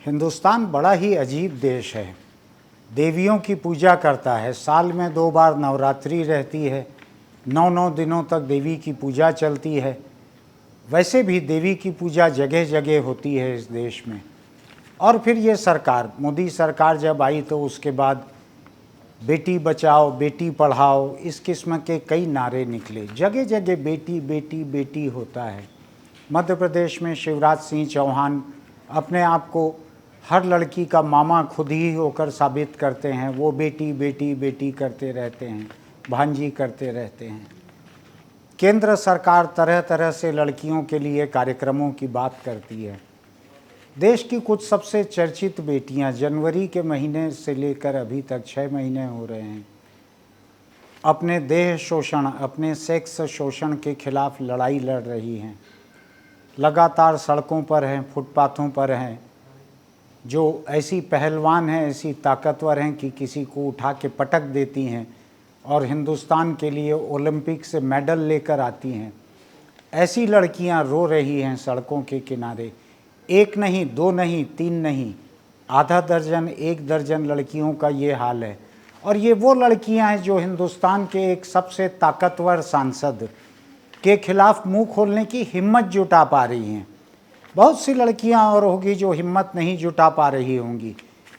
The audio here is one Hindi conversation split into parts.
हिंदुस्तान बड़ा ही अजीब देश है। देवियों की पूजा करता है, साल में 2 बार नवरात्रि रहती है, 9 दिनों तक देवी की पूजा चलती है। वैसे भी देवी की पूजा जगह जगह होती है इस देश में। और फिर ये सरकार, मोदी सरकार जब आई तो उसके बाद बेटी बचाओ बेटी पढ़ाओ इस किस्म के कई नारे निकले। जगह जगह बेटी बेटी बेटी होता है। मध्य प्रदेश में शिवराज सिंह चौहान अपने आप को हर लड़की का मामा खुद ही होकर साबित करते हैं। वो बेटी बेटी बेटी करते रहते हैं, भांजी करते रहते हैं। केंद्र सरकार तरह तरह से लड़कियों के लिए कार्यक्रमों की बात करती है। देश की कुछ सबसे चर्चित बेटियां जनवरी के महीने से लेकर अभी तक 6 महीने हो रहे हैं, अपने देह शोषण, अपने सेक्स शोषण के खिलाफ लड़ाई लड़ रही हैं। लगातार सड़कों पर हैं, फुटपाथों पर हैं, जो ऐसी पहलवान हैं, ऐसी ताकतवर हैं कि किसी को उठा के पटक देती हैं और हिंदुस्तान के लिए ओलंपिक से मेडल लेकर आती हैं। ऐसी लड़कियां रो रही हैं सड़कों के किनारे। 1 नहीं, 2 नहीं, 3 नहीं, आधा दर्जन, 1 दर्जन लड़कियों का ये हाल है। और ये वो लड़कियां हैं जो हिंदुस्तान के एक सबसे ताकतवर सांसद के खिलाफ मुंह खोलने की हिम्मत जुटा पा रही हैं। बहुत सी लड़कियां और होगी जो हिम्मत नहीं जुटा पा रही होंगी।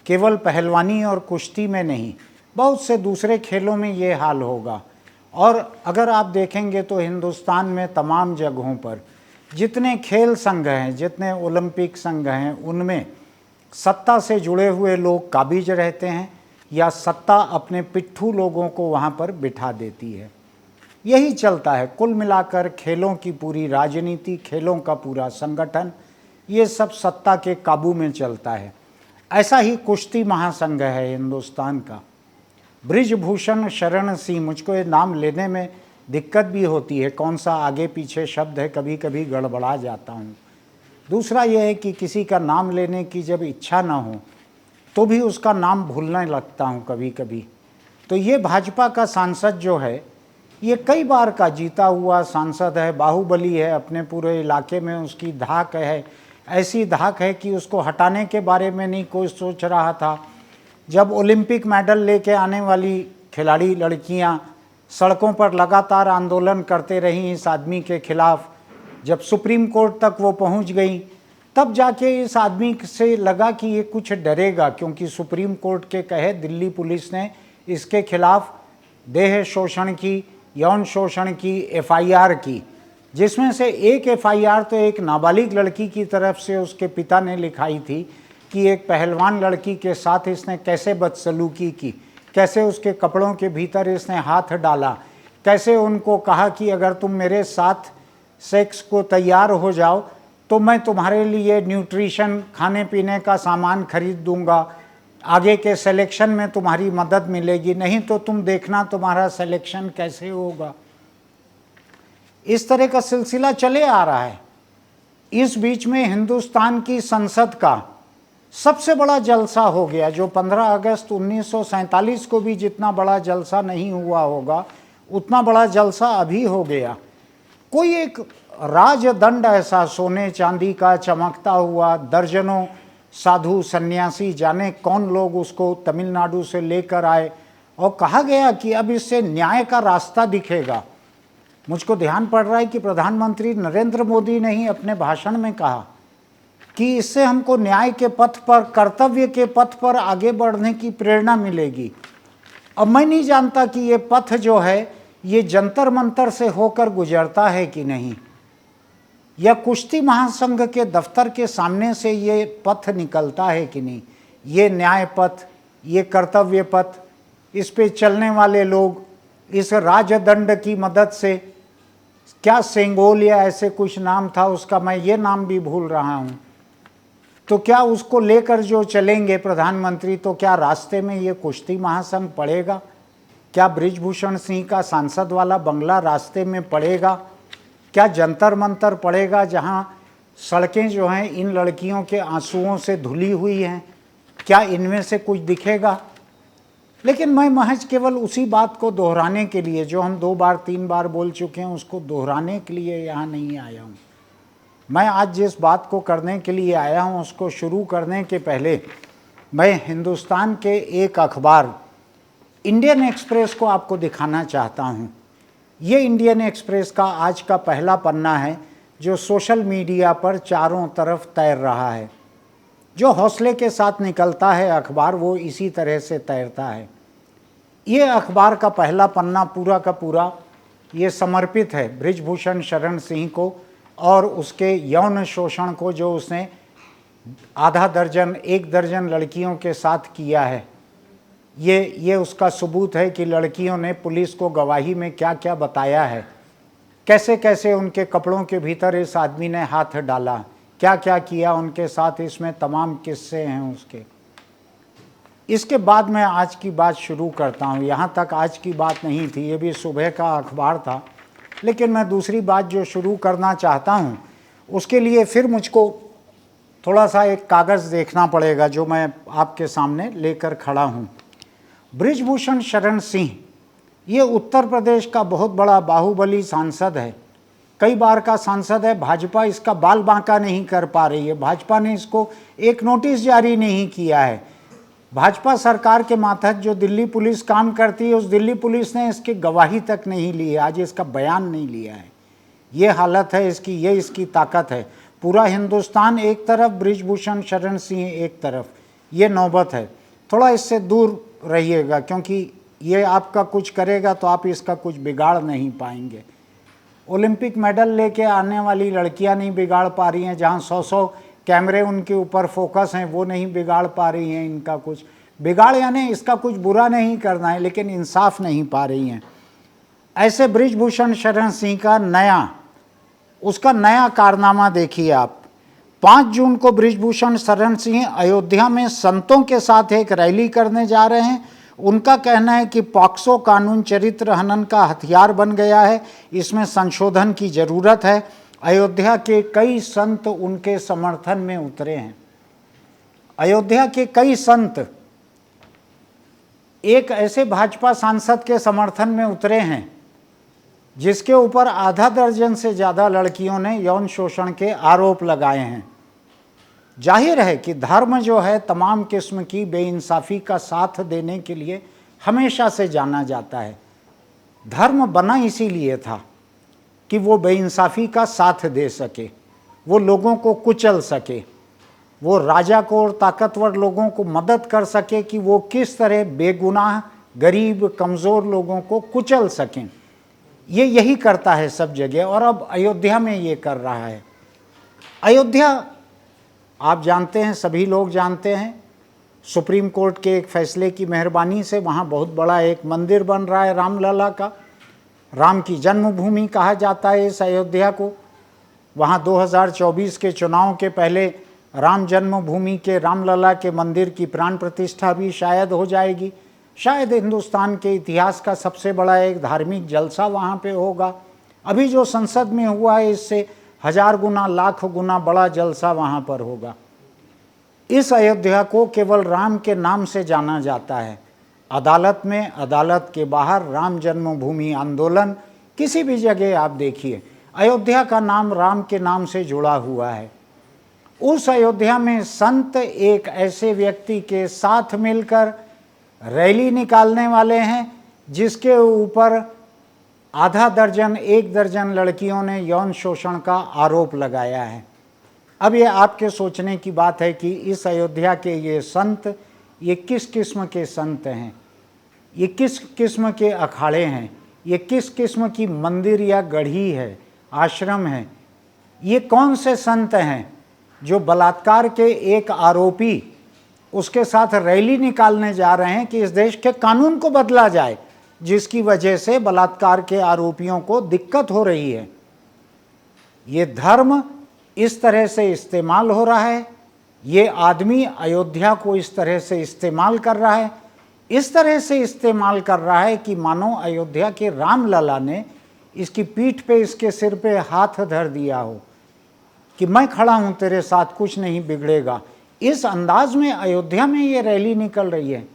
केवल पहलवानी और कुश्ती में नहीं, बहुत से दूसरे खेलों में ये हाल होगा। और अगर आप देखेंगे तो हिंदुस्तान में तमाम जगहों पर जितने खेल संघ हैं, जितने ओलंपिक संघ हैं, उनमें सत्ता से जुड़े हुए लोग काबिज रहते हैं या सत्ता अपने पिट्ठू लोगों को वहाँ पर बिठा देती है। यही चलता है। कुल मिलाकर खेलों की पूरी राजनीति, खेलों का पूरा संगठन, ये सब सत्ता के काबू में चलता है। ऐसा ही कुश्ती महासंघ है हिंदुस्तान का। बृजभूषण शरण सिंह, मुझको ये नाम लेने में दिक्कत भी होती है, कौन सा आगे पीछे शब्द है, कभी कभी गड़बड़ा जाता हूँ। दूसरा यह है कि किसी का नाम लेने की जब इच्छा ना हो तो भी उसका नाम भूलने लगता हूँ कभी कभी। तो ये भाजपा का सांसद जो है, ये कई बार का जीता हुआ सांसद है, बाहुबली है, अपने पूरे इलाके में उसकी धाक है। ऐसी धाक है कि उसको हटाने के बारे में नहीं कोई सोच रहा था। जब ओलंपिक मेडल लेके आने वाली खिलाड़ी लड़कियां सड़कों पर लगातार आंदोलन करते रहीं इस आदमी के खिलाफ, जब सुप्रीम कोर्ट तक वो पहुंच गई, तब जाके इस आदमी से लगा कि ये कुछ डरेगा, क्योंकि सुप्रीम कोर्ट के कहे दिल्ली पुलिस ने इसके खिलाफ देह शोषण की, यौन शोषण की एफआईआर की, जिसमें से एक एफआईआर तो एक नाबालिग लड़की की तरफ से उसके पिता ने लिखाई थी कि एक पहलवान लड़की के साथ इसने कैसे बदसलूकी की, कैसे उसके कपड़ों के भीतर इसने हाथ डाला, कैसे उनको कहा कि अगर तुम मेरे साथ सेक्स को तैयार हो जाओ तो मैं तुम्हारे लिए न्यूट्रिशन, खाने पीने का सामान खरीद दूंगा, आगे के सिलेक्शन में तुम्हारी मदद मिलेगी, नहीं तो तुम देखना तुम्हारा सिलेक्शन कैसे होगा। इस तरह का सिलसिला चले आ रहा है। इस बीच में हिंदुस्तान की संसद का सबसे बड़ा जलसा हो गया, जो 15 अगस्त 1947 को भी जितना बड़ा जलसा नहीं हुआ होगा, उतना बड़ा जलसा अभी हो गया। कोई एक राजदंड ऐसा सोने चांदी का चमकता हुआ, दर्जनों साधु सन्यासी, जाने कौन लोग उसको तमिलनाडु से लेकर आए और कहा गया कि अब इससे न्याय का रास्ता दिखेगा। मुझको ध्यान पड़ रहा है कि प्रधानमंत्री नरेंद्र मोदी ने ही अपने भाषण में कहा कि इससे हमको न्याय के पथ पर, कर्तव्य के पथ पर आगे बढ़ने की प्रेरणा मिलेगी। अब मैं नहीं जानता कि ये पथ जो है ये जंतर मंतर से होकर गुजरता है कि नहीं, या कुश्ती महासंघ के दफ्तर के सामने से ये पथ निकलता है कि नहीं। ये न्याय पथ, ये कर्तव्य पथ, इस पे चलने वाले लोग इस राजदंड की मदद से, क्या सेंगोल या ऐसे कुछ नाम था उसका, मैं ये नाम भी भूल रहा हूँ, तो क्या उसको लेकर जो चलेंगे प्रधानमंत्री, तो क्या रास्ते में ये कुश्ती महासंघ पड़ेगा? क्या बृजभूषण सिंह का सांसद वाला बंगला रास्ते में पड़ेगा? क्या जंतर मंतर पड़ेगा जहां सड़कें जो हैं इन लड़कियों के आंसुओं से धुली हुई हैं? क्या इनमें से कुछ दिखेगा? लेकिन मैं महज केवल उसी बात को दोहराने के लिए, जो हम 2 बार 3 बार बोल चुके हैं, उसको दोहराने के लिए यहाँ नहीं आया हूँ। मैं आज जिस बात को करने के लिए आया हूं उसको शुरू करने के पहले मैं हिंदुस्तान के एक अखबार इंडियन एक्सप्रेस को आपको दिखाना चाहता हूं। ये इंडियन एक्सप्रेस का आज का पहला पन्ना है जो सोशल मीडिया पर चारों तरफ तैर रहा है। जो हौसले के साथ निकलता है अखबार वो इसी तरह से तैरता है। ये अखबार का पहला पन्ना पूरा का पूरा ये समर्पित है बृजभूषण शरण सिंह को और उसके यौन शोषण को जो उसने आधा दर्जन एक दर्जन लड़कियों के साथ किया है। ये उसका सबूत है कि लड़कियों ने पुलिस को गवाही में क्या क्या बताया है, कैसे कैसे उनके कपड़ों के भीतर इस आदमी ने हाथ डाला, क्या क्या किया उनके साथ, इसमें तमाम किस्से हैं उसके। इसके बाद मैं आज की बात शुरू करता हूँ। यहाँ तक आज की बात नहीं थी, ये भी सुबह का अखबार था, लेकिन मैं दूसरी बात जो शुरू करना चाहता हूँ उसके लिए फिर मुझको थोड़ा सा एक कागज़ देखना पड़ेगा जो मैं आपके सामने लेकर खड़ा हूँ। बृजभूषण शरण सिंह ये उत्तर प्रदेश का बहुत बड़ा बाहुबली सांसद है, कई बार का सांसद है। भाजपा इसका बाल बांका नहीं कर पा रही है, भाजपा ने इसको एक नोटिस जारी नहीं किया है। भाजपा सरकार के मातहत जो दिल्ली पुलिस काम करती है उस दिल्ली पुलिस ने इसकी गवाही तक नहीं ली है, आज इसका बयान नहीं लिया है। ये हालत है इसकी, ये इसकी ताकत है। पूरा हिंदुस्तान एक तरफ, बृजभूषण शरण सिंह एक तरफ, ये नौबत है। थोड़ा इससे दूर रहिएगा क्योंकि ये आपका कुछ करेगा तो आप इसका कुछ बिगाड़ नहीं पाएंगे। ओलंपिक मेडल लेके आने वाली लड़कियां नहीं बिगाड़ पा रही हैं, जहां 100 कैमरे उनके ऊपर फोकस हैं वो नहीं बिगाड़ पा रही हैं इनका कुछ बिगाड़, यानी इसका कुछ बुरा नहीं करना है लेकिन इंसाफ नहीं पा रही हैं। ऐसे बृजभूषण शरण सिंह का नया कारनामा देखिए आप। 5 जून को बृजभूषण शरण सिंह अयोध्या में संतों के साथ एक रैली करने जा रहे हैं। उनका कहना है कि पॉक्सो कानून चरित्र हनन का हथियार बन गया है, इसमें संशोधन की ज़रूरत है। अयोध्या के कई संत उनके समर्थन में उतरे हैं। अयोध्या के कई संत एक ऐसे भाजपा सांसद के समर्थन में उतरे हैं जिसके ऊपर आधा दर्जन से ज़्यादा लड़कियों ने यौन शोषण के आरोप लगाए हैं। जाहिर है कि धर्म जो है तमाम किस्म की बेइंसाफ़ी का साथ देने के लिए हमेशा से जाना जाता है। धर्म बना इसीलिए था कि वो बेइंसाफ़ी का साथ दे सके, वो लोगों को कुचल सके, वो राजा को और ताकतवर लोगों को मदद कर सके कि वो किस तरह बेगुनाह गरीब कमज़ोर लोगों को कुचल सकें। ये यही करता है सब जगह और अब अयोध्या में ये कर रहा है। अयोध्या आप जानते हैं, सभी लोग जानते हैं, सुप्रीम कोर्ट के एक फैसले की मेहरबानी से वहाँ बहुत बड़ा एक मंदिर बन रहा है रामलला का। राम की जन्मभूमि कहा जाता है इस अयोध्या को। वहाँ 2024 के चुनाव के पहले राम जन्मभूमि के रामलला के मंदिर की प्राण प्रतिष्ठा भी शायद हो जाएगी। शायद हिंदुस्तान के इतिहास का सबसे बड़ा एक धार्मिक जलसा वहाँ पे होगा। अभी जो संसद में हुआ है इससे 1000 गुना लाख गुना बड़ा जलसा वहाँ पर होगा। इस अयोध्या को केवल राम के नाम से जाना जाता है। अदालत में, अदालत के बाहर, राम जन्मभूमि आंदोलन, किसी भी जगह आप देखिए अयोध्या का नाम राम के नाम से जुड़ा हुआ है। उस अयोध्या में संत एक ऐसे व्यक्ति के साथ मिलकर रैली निकालने वाले हैं जिसके ऊपर आधा दर्जन एक दर्जन लड़कियों ने यौन शोषण का आरोप लगाया है। अब ये आपके सोचने की बात है कि इस अयोध्या के ये संत ये किस किस्म के संत हैं, ये किस किस्म के अखाड़े हैं, ये किस किस्म की मंदिर या गढ़ी है, आश्रम है, ये कौन से संत हैं जो बलात्कार के एक आरोपी उसके साथ रैली निकालने जा रहे हैं कि इस देश के कानून को बदला जाए जिसकी वजह से बलात्कार के आरोपियों को दिक्कत हो रही है। ये धर्म इस तरह से इस्तेमाल हो रहा है, ये आदमी अयोध्या को इस तरह से इस्तेमाल कर रहा है, इस तरह से इस्तेमाल कर रहा है कि मानो अयोध्या के रामलला ने इसकी पीठ पे, इसके सिर पे हाथ धर दिया हो कि मैं खड़ा हूँ तेरे साथ, कुछ नहीं बिगड़ेगा। इस अंदाज में अयोध्या में ये रैली निकल रही है।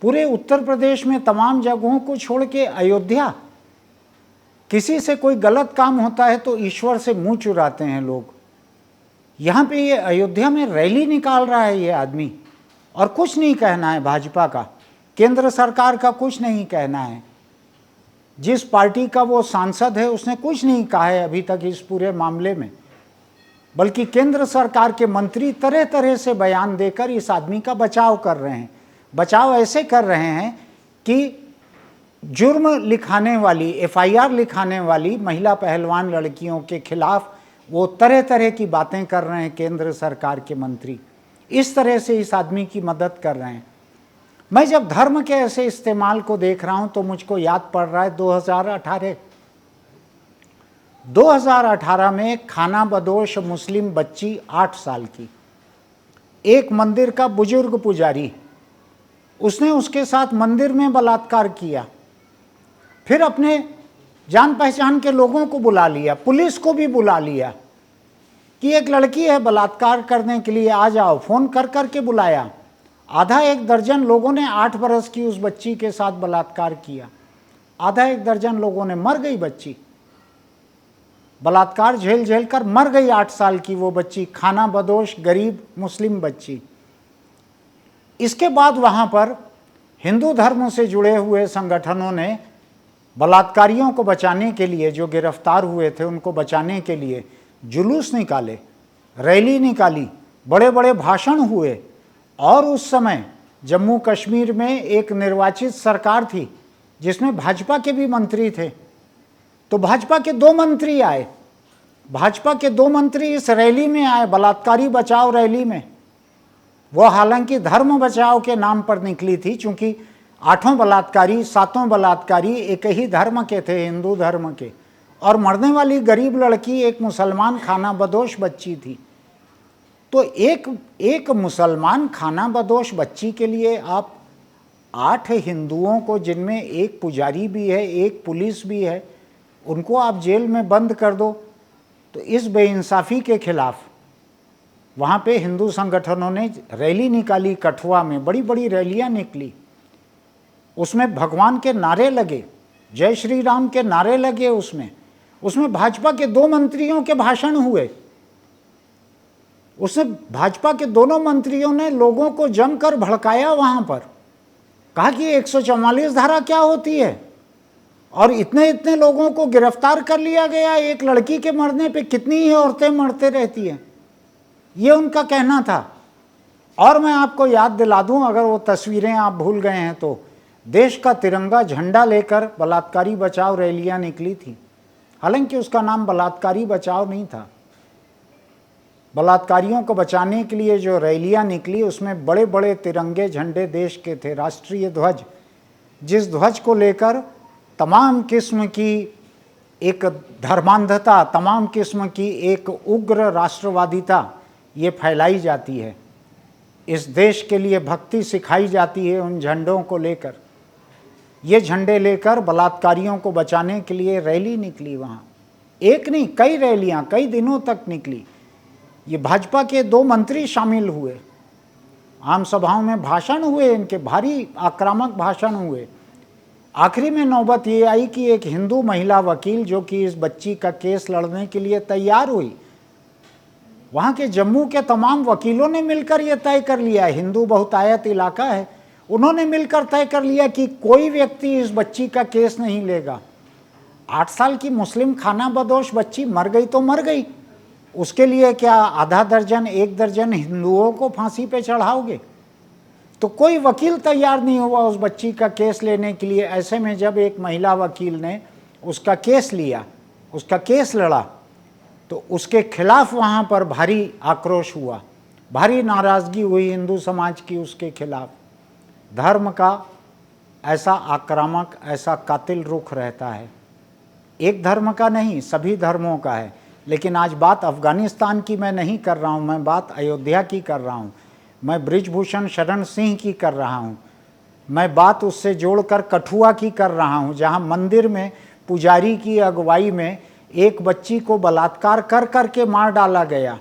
पूरे उत्तर प्रदेश में तमाम जगहों को छोड़ के अयोध्या, किसी से कोई गलत काम होता है तो ईश्वर से मुंह चुराते हैं लोग, यहाँ पे ये अयोध्या में रैली निकाल रहा है ये आदमी, और कुछ नहीं कहना है भाजपा का, केंद्र सरकार का कुछ नहीं कहना है। जिस पार्टी का वो सांसद है उसने कुछ नहीं कहा है अभी तक इस पूरे मामले में, बल्कि केंद्र सरकार के मंत्री तरह तरह से बयान देकर इस आदमी का बचाव कर रहे हैं। बचाव ऐसे कर रहे हैं कि जुर्म लिखाने वाली, एफआईआर लिखाने वाली महिला पहलवान लड़कियों के खिलाफ वो तरह तरह की बातें कर रहे हैं केंद्र सरकार के मंत्री, इस तरह से इस आदमी की मदद कर रहे हैं। मैं जब धर्म के ऐसे इस्तेमाल को देख रहा हूं तो मुझको याद पड़ रहा है 2018 में खाना बदोश मुस्लिम बच्ची 8 साल की, एक मंदिर का बुजुर्ग पुजारी, उसने उसके साथ मंदिर में बलात्कार किया, फिर अपने जान पहचान के लोगों को बुला लिया, पुलिस को भी बुला लिया कि एक लड़की है बलात्कार करने के लिए आ जाओ, फोन कर कर के बुलाया। आधा एक दर्जन लोगों ने 8 बरस की उस बच्ची के साथ बलात्कार किया, आधा एक दर्जन लोगों ने, मर गई बच्ची, बलात्कार झेल झेल कर मर गई 8 साल की वो बच्ची, खाना बदोश गरीब मुस्लिम बच्ची। इसके बाद वहाँ पर हिंदू धर्म से जुड़े हुए संगठनों ने बलात्कारियों को बचाने के लिए, जो गिरफ्तार हुए थे उनको बचाने के लिए जुलूस निकाले, रैली निकाली, बड़े बड़े भाषण हुए। और उस समय जम्मू कश्मीर में एक निर्वाचित सरकार थी जिसमें भाजपा के भी मंत्री थे, तो भाजपा के 2 मंत्री आए, भाजपा के 2 मंत्री इस रैली में आए, बलात्कारी बचाओ रैली में। वो हालांकि धर्म बचाओ के नाम पर निकली थी, चूंकि 8 बलात्कारी 7 बलात्कारी एक ही धर्म के थे, हिंदू धर्म के, और मरने वाली गरीब लड़की एक मुसलमान खाना बदोश बच्ची थी। तो एक मुसलमान खाना बदोश बच्ची के लिए आप 8 हिंदुओं को, जिनमें एक पुजारी भी है, एक पुलिस भी है, उनको आप जेल में बंद कर दो। तो इस बेइंसाफ़ी के खिलाफ वहाँ पे हिंदू संगठनों ने रैली निकाली, कठुआ में बड़ी बड़ी रैलियाँ निकली, उसमें भगवान के नारे लगे, जय श्री राम के नारे लगे, उसमें भाजपा के 2 मंत्रियों के भाषण हुए, उसमें भाजपा के दोनों मंत्रियों ने लोगों को जमकर भड़काया, वहाँ पर कहा कि 144 धारा क्या होती है, और इतने इतने लोगों को गिरफ्तार कर लिया गया, एक लड़की के मरने पे कितनी ही औरतें मरते रहती हैं, ये उनका कहना था। और मैं आपको याद दिला दूं, अगर वो तस्वीरें आप भूल गए हैं तो, देश का तिरंगा झंडा लेकर बलात्कारी बचाओ रैलियां निकली थी। हालांकि उसका नाम बलात्कारी बचाओ नहीं था, बलात्कारियों को बचाने के लिए जो रैलियां निकली उसमें बड़े बड़े तिरंगे झंडे देश के थे, राष्ट्रीय ध्वज, जिस ध्वज को लेकर तमाम किस्म की एक धर्मांधता, तमाम किस्म की एक उग्र राष्ट्रवादिता ये फैलाई जाती है, इस देश के लिए भक्ति सिखाई जाती है उन झंडों को लेकर। ये झंडे लेकर बलात्कारियों को बचाने के लिए रैली निकली, वहाँ एक नहीं कई रैलियाँ कई दिनों तक निकली। ये भाजपा के 2 मंत्री शामिल हुए, आम सभाओं में भाषण हुए, इनके भारी आक्रामक भाषण हुए। आखिरी में नौबत ये आई कि एक हिंदू महिला वकील जो कि इस बच्ची का केस लड़ने के लिए तैयार हुई, वहाँ के जम्मू के तमाम वकीलों ने मिलकर ये तय कर लिया, हिंदू बहुतायत इलाका है, उन्होंने मिलकर तय कर लिया कि कोई व्यक्ति इस बच्ची का केस नहीं लेगा। 8 साल की मुस्लिम खाना बदोश बच्ची मर गई तो मर गई, उसके लिए क्या आधा दर्जन 1 दर्जन हिंदुओं को फांसी पे चढ़ाओगे? तो कोई वकील तैयार नहीं हुआ उस बच्ची का केस लेने के लिए। ऐसे में जब एक महिला वकील ने उसका केस लिया, उसका केस लड़ा, तो उसके खिलाफ वहाँ पर भारी आक्रोश हुआ, भारी नाराज़गी हुई हिंदू समाज की उसके खिलाफ। धर्म का ऐसा आक्रामक, ऐसा कातिल रुख रहता है, एक धर्म का नहीं, सभी धर्मों का है। लेकिन आज बात अफ़गानिस्तान की मैं नहीं कर रहा हूँ, मैं बात अयोध्या की कर रहा हूँ, मैं बृजभूषण शरण सिंह की कर रहा हूँ, मैं बात उससे जोड़कर कठुआ की कर रहा हूँ, जहाँ मंदिर में पुजारी की अगुवाई में एक बच्ची को बलात्कार कर कर के मार डाला गया।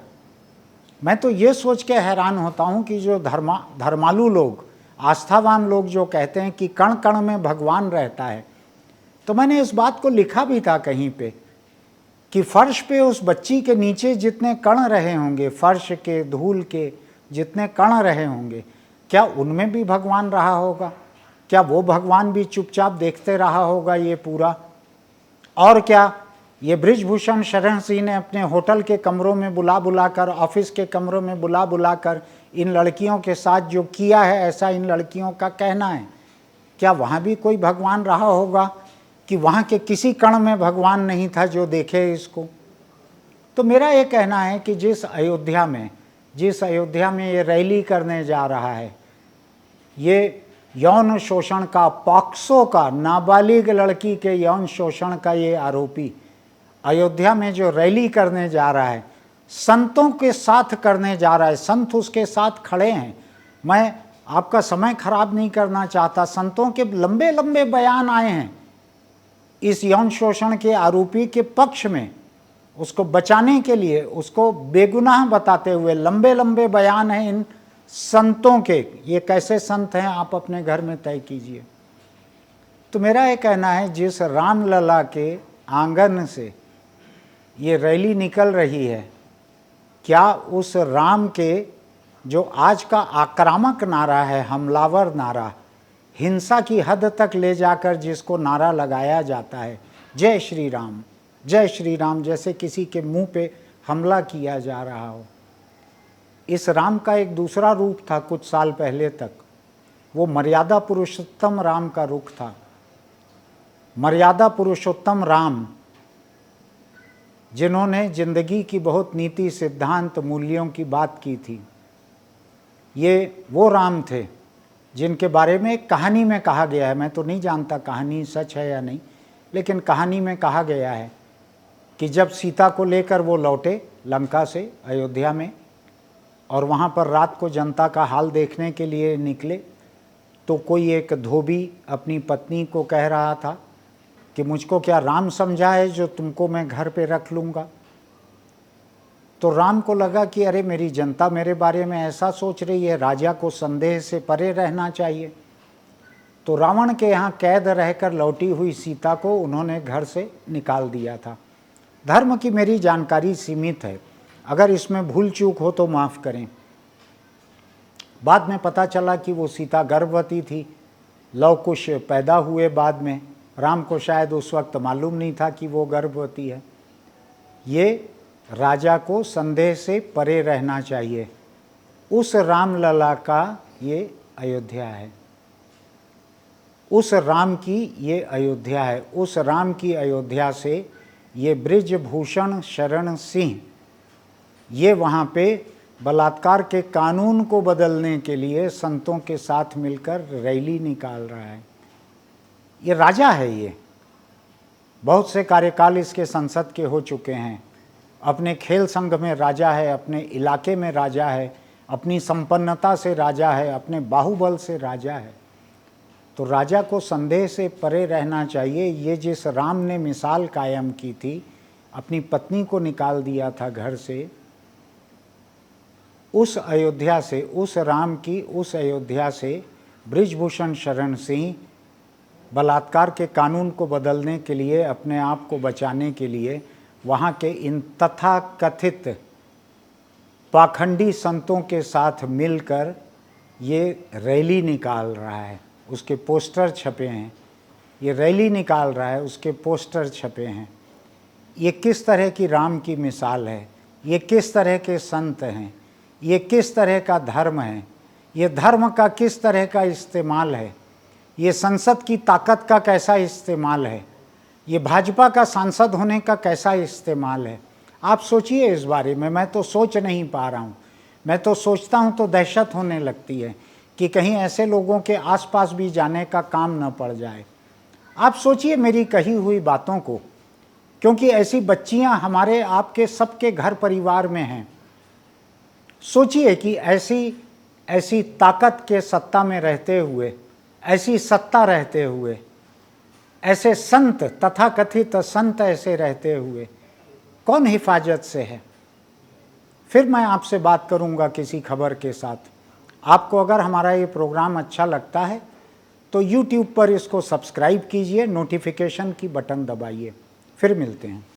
मैं तो ये सोच के हैरान होता हूँ कि जो धर्मालु लोग, आस्थावान लोग जो कहते हैं कि कण कण में भगवान रहता है, तो मैंने इस बात को लिखा भी था कहीं पे कि फर्श पे उस बच्ची के नीचे जितने कण रहे होंगे, फर्श के, धूल के जितने कण रहे होंगे, क्या उनमें भी भगवान रहा होगा? क्या वो भगवान भी चुपचाप देखते रहा होगा ये पूरा? और क्या ये बृजभूषण शरण सिंह ने अपने होटल के कमरों में बुला बुला कर, ऑफिस के कमरों में बुला बुला कर इन लड़कियों के साथ जो किया है, ऐसा इन लड़कियों का कहना है, क्या वहाँ भी कोई भगवान रहा होगा कि वहाँ के किसी कण में भगवान नहीं था जो देखे इसको? तो मेरा ये कहना है कि जिस अयोध्या में ये रैली करने जा रहा है, ये यौन शोषण का, पॉक्सो का, नाबालिग लड़की के यौन शोषण का ये आरोपी अयोध्या में जो रैली करने जा रहा है, संतों के साथ करने जा रहा है, संत उसके साथ खड़े हैं। मैं आपका समय खराब नहीं करना चाहता, संतों के लंबे लंबे बयान आए हैं इस यौन शोषण के आरोपी के पक्ष में, उसको बचाने के लिए, उसको बेगुनाह बताते हुए लंबे लंबे बयान हैं इन संतों के। ये कैसे संत हैं आप अपने घर में तय कीजिए। तो मेरा ये कहना है, जिस रामलला के आंगन से ये रैली निकल रही है, क्या उस राम के जो आज का आक्रामक नारा है, हमलावर नारा, हिंसा की हद तक ले जाकर जिसको नारा लगाया जाता है, जय श्री राम, जय श्री राम, जैसे किसी के मुंह पे हमला किया जा रहा हो, इस राम का एक दूसरा रूप था कुछ साल पहले तक। वो मर्यादा पुरुषोत्तम राम का रुख था। मर्यादा पुरुषोत्तम राम, जिन्होंने जिंदगी की बहुत नीति, सिद्धांत, मूल्यों की बात की थी। ये वो राम थे जिनके बारे में एक कहानी में कहा गया है, मैं तो नहीं जानता कहानी सच है या नहीं, लेकिन कहानी में कहा गया है कि जब सीता को लेकर वो लौटे लंका से अयोध्या में, और वहाँ पर रात को जनता का हाल देखने के लिए निकले, तो कोई एक धोबी अपनी पत्नी को कह रहा था कि मुझको क्या राम समझा है जो तुमको मैं घर पे रख लूँगा? तो राम को लगा कि अरे मेरी जनता मेरे बारे में ऐसा सोच रही है, राजा को संदेह से परे रहना चाहिए। तो रावण के यहाँ कैद रहकर लौटी हुई सीता को उन्होंने घर से निकाल दिया था। धर्म की मेरी जानकारी सीमित है, अगर इसमें भूल चूक हो तो माफ़ करें। बाद में पता चला कि वो सीता गर्भवती थी, लव कुश पैदा हुए बाद में। राम को शायद उस वक्त मालूम नहीं था कि वो गर्भवती है। ये राजा को संदेह से परे रहना चाहिए, उस रामलला का ये अयोध्या है, उस राम की ये अयोध्या है। उस राम की अयोध्या से ये बृजभूषण शरण सिंह, ये वहाँ पे बलात्कार के कानून को बदलने के लिए संतों के साथ मिलकर रैली निकाल रहा है। ये राजा है, ये बहुत से कार्यकाल इसके संसद के हो चुके हैं, अपने खेल संघ में राजा है, अपने इलाके में राजा है, अपनी संपन्नता से राजा है, अपने बाहुबल से राजा है। तो राजा को संदेह से परे रहना चाहिए। ये जिस राम ने मिसाल कायम की थी, अपनी पत्नी को निकाल दिया था घर से, उस अयोध्या से, उस राम की उस अयोध्या से बृजभूषण शरण सिंह बलात्कार के कानून को बदलने के लिए, अपने आप को बचाने के लिए वहाँ के इन तथाकथित पाखंडी संतों के साथ मिलकर ये रैली निकाल रहा है। उसके पोस्टर छपे हैं, ये रैली निकाल रहा है, उसके पोस्टर छपे हैं। ये किस तरह की राम की मिसाल है, ये किस तरह के संत हैं, ये किस तरह का धर्म है, ये धर्म का किस तरह का इस्तेमाल है, ये संसद की ताकत का कैसा इस्तेमाल है, ये भाजपा का सांसद होने का कैसा इस्तेमाल है। आप सोचिए इस बारे में। मैं तो सोच नहीं पा रहा हूँ। मैं तो सोचता हूँ तो दहशत होने लगती है कि कहीं ऐसे लोगों के आसपास भी जाने का काम न पड़ जाए। आप सोचिए मेरी कही हुई बातों को, क्योंकि ऐसी बच्चियाँ हमारे आपके सबके घर परिवार में हैं। सोचिए कि ऐसी ताकत के सत्ता में रहते हुए, ऐसी सत्ता रहते हुए, ऐसे संत, तथाकथित संत ऐसे रहते हुए कौन हिफाजत से है। फिर मैं आपसे बात करूंगा किसी खबर के साथ। आपको अगर हमारा ये प्रोग्राम अच्छा लगता है तो YouTube पर इसको सब्सक्राइब कीजिए, नोटिफिकेशन की बटन दबाइए। फिर मिलते हैं।